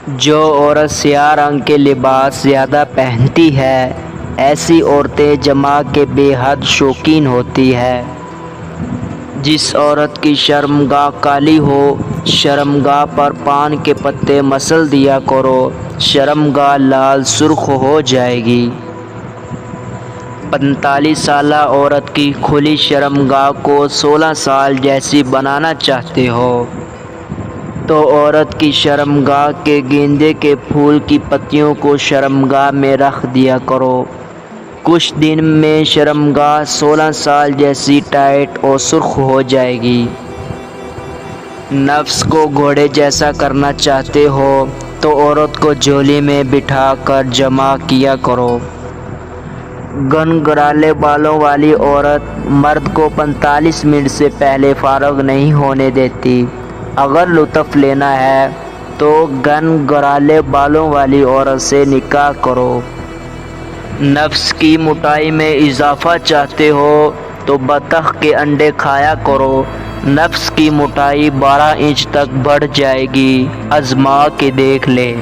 جو عورت سیاہ رنگ کے لباس زیادہ پہنتی ہے ایسی عورتیں جماع کے بے حد شوقین ہوتی ہے۔ جس عورت کی شرمگاہ کالی ہو شرمگاہ پر پان کے پتے مسل دیا کرو، شرمگاہ لال سرخ ہو جائے گی۔ 45 سالہ عورت کی کھلی شرمگاہ کو 16 سال جیسی بنانا چاہتے ہو تو عورت کی شرمگاہ کے گیندے کے پھول کی پتیوں کو شرمگاہ میں رکھ دیا کرو۔ کچھ دن میں شرمگاہ 16 سال جیسی ٹائٹ اور سرخ ہو جائے گی۔ نفس کو گھوڑے جیسا کرنا چاہتے ہو تو عورت کو جھولی میں بٹھا کر جمع کیا کرو۔ گنگرالے بالوں والی عورت مرد کو 45 منٹ سے پہلے فارغ نہیں ہونے دیتی۔ اگر لطف لینا ہے تو گنگرالے بالوں والی عورت سے نکاح کرو۔ نفس کی موٹائی میں اضافہ چاہتے ہو تو بطخ کے انڈے کھایا کرو۔ نفس کی موٹائی 12 انچ تک بڑھ جائے گی، آزما کے دیکھ لے۔